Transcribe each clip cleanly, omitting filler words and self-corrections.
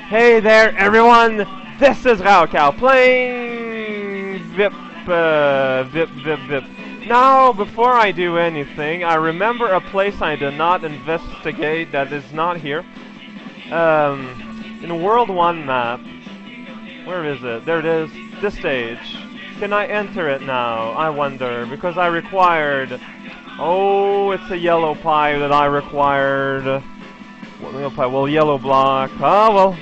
Hey there, everyone! This is Raukau playing Vip. Now, before I do anything, I remember a place I did not investigate that is not here. In the World 1 map, where is it? There it is, this stage. Can I enter it now? I wonder, because I required... Oh, it's a yellow pie that I required. What yellow pie? Well, yellow block. Ah, well.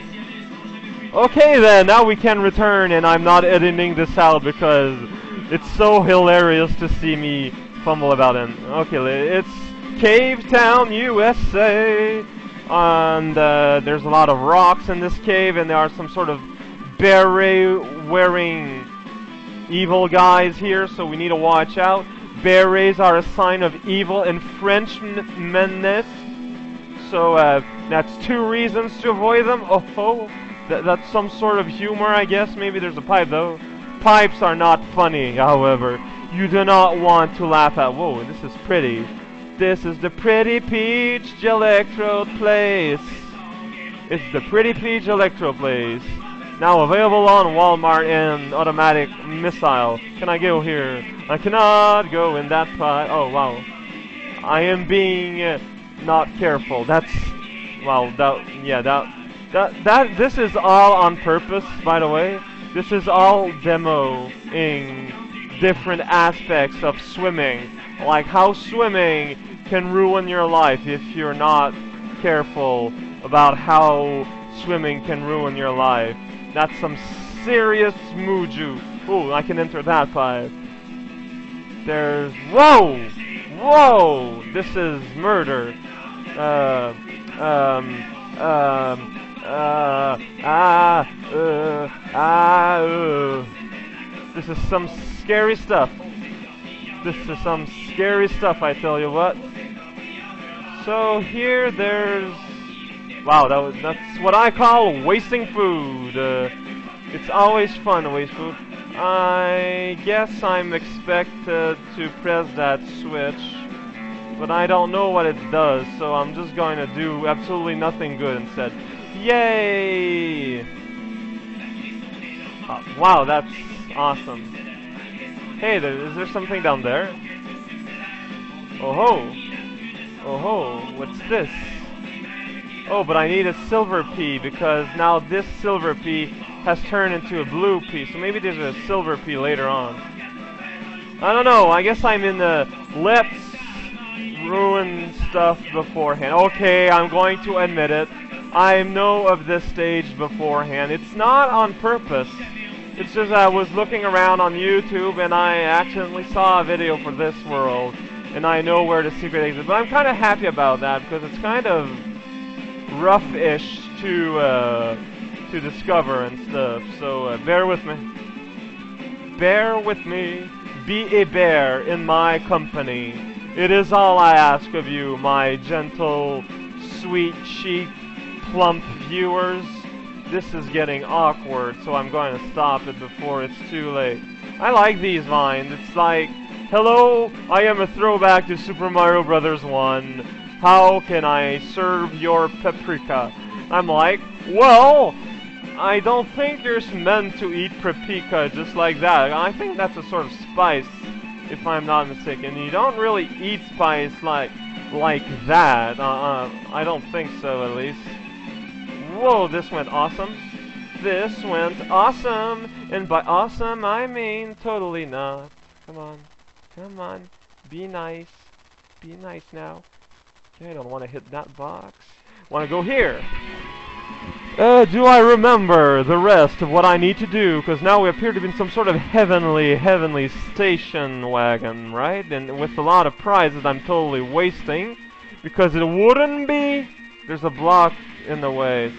Okay then, now we can return, and I'm not editing this out because it's so hilarious to see me fumble about it. Okay, it's Cave Town, USA, and there's a lot of rocks in this cave, and there are some sort of beret-wearing evil guys here, so we need to watch out. Berets are a sign of evil in Frenchness, so that's 2 reasons to avoid them. Oh. That's some sort of humor, I guess. Maybe there's a pipe, though. Pipes are not funny, however. You do not want to laugh at... Whoa, this is pretty. This is the Pretty Peach Electrode Place. It's the Pretty Peach Electrode Place. Now available on Walmart and automatic missile. Can I go here? I cannot go in that pipe. Oh, wow. I am being not careful. That's... Wow, this is all on purpose, by the way. This is all demoing different aspects of swimming. Like how swimming can ruin your life if you're not careful about how swimming can ruin your life. That's some serious muju. Ooh, I can enter that pipe. There's... Whoa! Whoa! This is murder. This is some scary stuff. This is some scary stuff, I tell you what. So here there's... Wow, that's what I call wasting food. It's always fun to waste food. I guess I'm expected to press that switch, but I don't know what it does, so I'm just going to do absolutely nothing good instead. Yay! Wow, that's awesome. Hey, is there something down there? Oh ho! Oh ho, what's this? Oh, but I need a silver pea, because now this silver pea has turned into a blue pea, so maybe there's a silver pea later on. I don't know, I guess I'm in the let's ruin stuff beforehand. Okay, I'm going to admit it. I know of this stage beforehand. It's not on purpose. It's just I was looking around on YouTube and I accidentally saw a video for this world, and I know where the secret exit. But I'm kind of happy about that because it's kind of rough-ish to discover and stuff. So bear with me. Bear with me. Be a bear in my company. It is all I ask of you, my gentle, sweet, cheap, plump viewers. This is getting awkward, so I'm going to stop it before it's too late. I like these vines. It's like, hello, I am a throwback to Super Mario Bros. 1. How can I serve your paprika? I'm like, well, I don't think you're meant to eat paprika just like that. I think that's a sort of spice, if I'm not mistaken. You don't really eat spice like that. I don't think so, at least. Whoa, this went awesome. This went awesome. And by awesome, I mean totally not. Come on. Come on. Be nice. Be nice now. Okay, I don't want to hit that box. Want to go here. Do I remember the rest of what I need to do? Because now we appear to be in some sort of heavenly station wagon, right? And with a lot of prizes I'm totally wasting. Because it wouldn't be... There's a block in the way.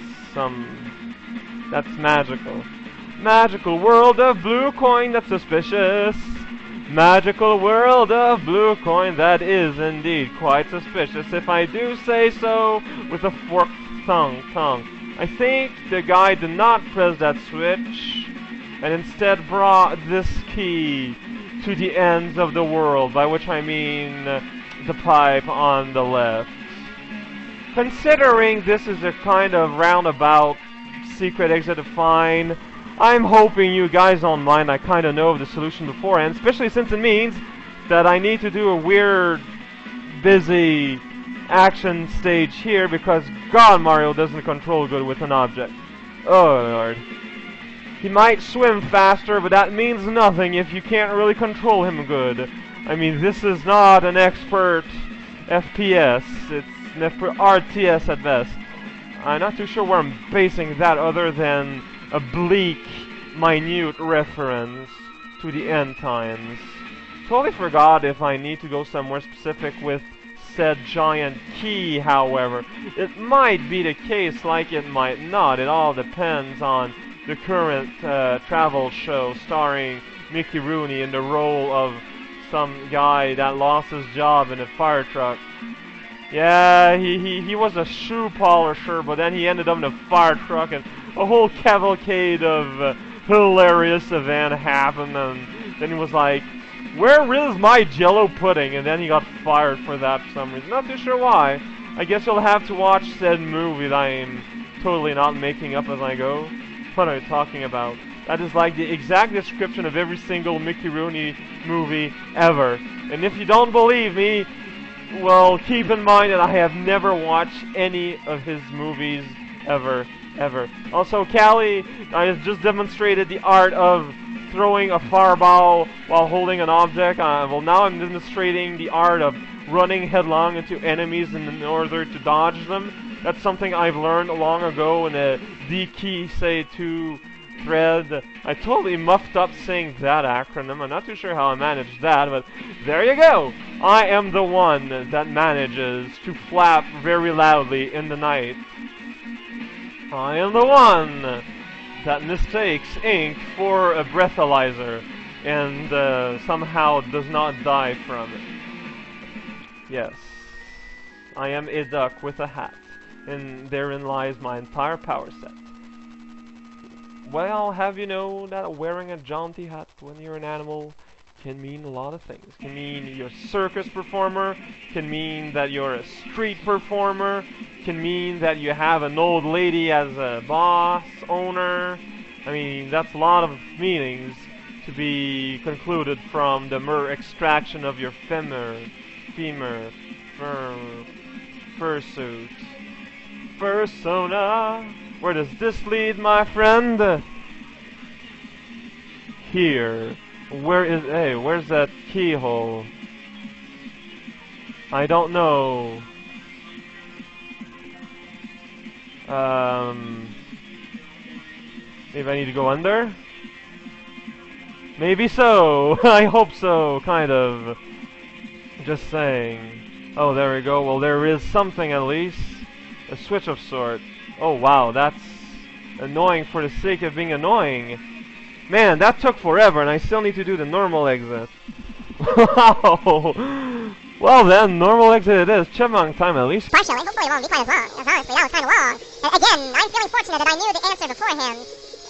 That's magical. Magical world of blue coin, that's suspicious. Magical world of blue coin, that is indeed quite suspicious, if I do say so with a forked tongue. I think the guy did not press that switch, and instead brought this key to the ends of the world, by which I mean the pipe on the left. Considering this is a kind of roundabout secret exit to find. I'm hoping you guys don't mind. I kind of know of the solution beforehand, especially since it means that I need to do a weird, busy action stage here because God, Mario doesn't control good with an object. Oh Lord. He might swim faster, but that means nothing if you can't really control him good. I mean, this is not an expert FPS. It's an expert RTS at best. I'm not too sure where I'm basing that other than a bleak, minute reference to the end times. Totally forgot if I need to go somewhere specific with said giant key, however. It might be the case, like it might not. It all depends on the current travel show starring Mickey Rooney in the role of some guy that lost his job in a fire truck. Yeah, he was a shoe polisher, but then he ended up in a fire truck, and a whole cavalcade of hilarious event happened, and then he was like, "Where is my Jello pudding?" And then he got fired for that for some reason. Not too sure why. I guess you'll have to watch said movie that I'm totally not making up as I go. What are you talking about? That is like the exact description of every single Mickey Rooney movie ever. And if you don't believe me, well, keep in mind that I have never watched any of his movies ever. Also, Callie, I have just demonstrated the art of throwing a fireball while holding an object. Well, now I'm demonstrating the art of running headlong into enemies in order to dodge them. That's something I've learned long ago in a D-Key Say 2 thread. I totally muffed up saying that acronym. I'm not too sure how I managed that, but there you go. I am the one that manages to flap very loudly in the night. I am the one that mistakes ink for a breathalyzer and somehow does not die from it. Yes, I am a duck with a hat, and therein lies my entire power set. Well, have you known that wearing a jaunty hat when you're an animal can mean a lot of things? Can mean you're a circus performer, can mean that you're a street performer, can mean that you have an old lady as a boss, owner. I mean, that's a lot of meanings to be concluded from the mere extraction of your fursuit. Persona. Where does this lead, my friend? Here. Where's that keyhole? I don't know. Maybe I need to go under? Maybe so. I hope so, kind of. Just saying. Oh, there we go. Well, there is something at least. A switch of sort. Oh wow, that's annoying for the sake of being annoying. Man, that took forever and I still need to do the normal exit. Wow. Well then, normal exit it is. Chipmunk time at least. Partially. Hopefully it won't be quite as long. As honestly, that was kind of long. Again, I'm feeling fortunate that I knew the answer beforehand.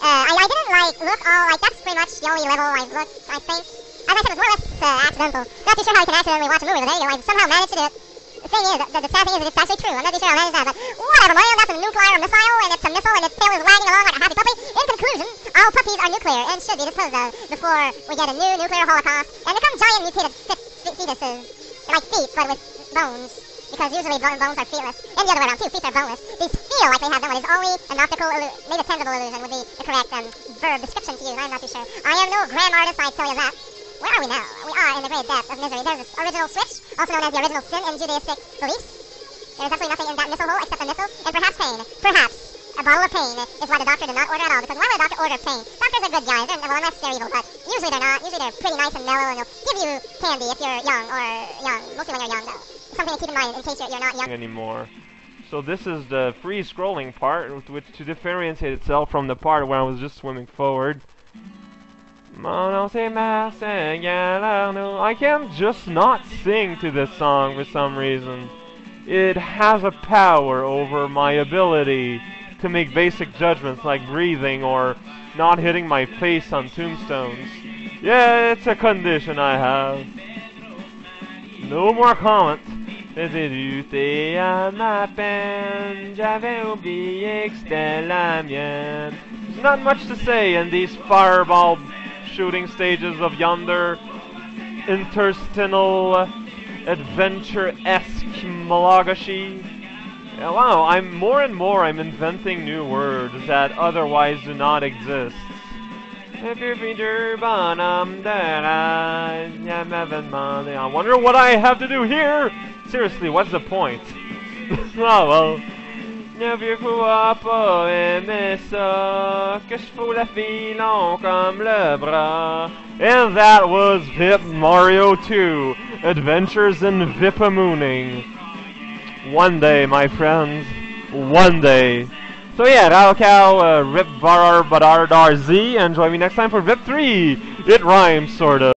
I didn't look all, that's pretty much the only level I've looked, I think. As I said, it was more or less accidental. Not too sure how you can accidentally watch a movie, but there you go. I somehow managed to do it. The thing is, the sad thing is that it's actually true. I'm not too sure how I managed that, but whatever, Mario, that's a nuclear missile, and it's a missile, and its tail is wagging along like a happy puppy. In conclusion, all puppies are nuclear, and should be disposed of before we get a new nuclear holocaust, and become giant mutated fetuses. They're like feet, but with bones, because usually bones are feetless, and the other way around too, feet are boneless. These feel like they have them, but it's only an optical maybe a tangible illusion would be the correct verb description to use. I'm not too sure. I am no grand artist, I tell you that. Where are we now? We are in the great depth of misery. There's this original switch, also known as the original sin in Judaistic beliefs. There's absolutely nothing in that missile hole except a missile, and perhaps pain. Perhaps a bottle of pain is why the doctor did not order at all, because why would a doctor order pain? Doctors are good guys, well, unless they're evil, but usually they're not. Usually they're pretty nice and mellow, and they'll give you candy if you're young, or young. Mostly when you're young, though. Something to keep in mind in case you're not young anymore. So this is the free scrolling part, which to differentiate itself from the part where I was just swimming forward. I can't just not sing to this song for some reason. It has a power over my ability to make basic judgments like breathing or not hitting my face on tombstones. Yeah, it's a condition I have. No more comment. faisais lutter à ma peine, j'avais oublié que c'était la mienne. There's not much to say in these fireball shooting stages of yonder interstitial adventure-esque malagashi. Yeah, wow, I'm more and more inventing new words that otherwise do not exist. I wonder what I have to do here! Seriously, what's the point? Oh well. N'aviez-vous pas aimé ça? Que je fous la filon comme le bras. And that was Vip Mario 2, Adventures in Vipamooning. One day, my friends. One day. So yeah, Raocow, Rip Varar Badar Dar Z, and join me next time for Vip 3. It rhymes, sorta.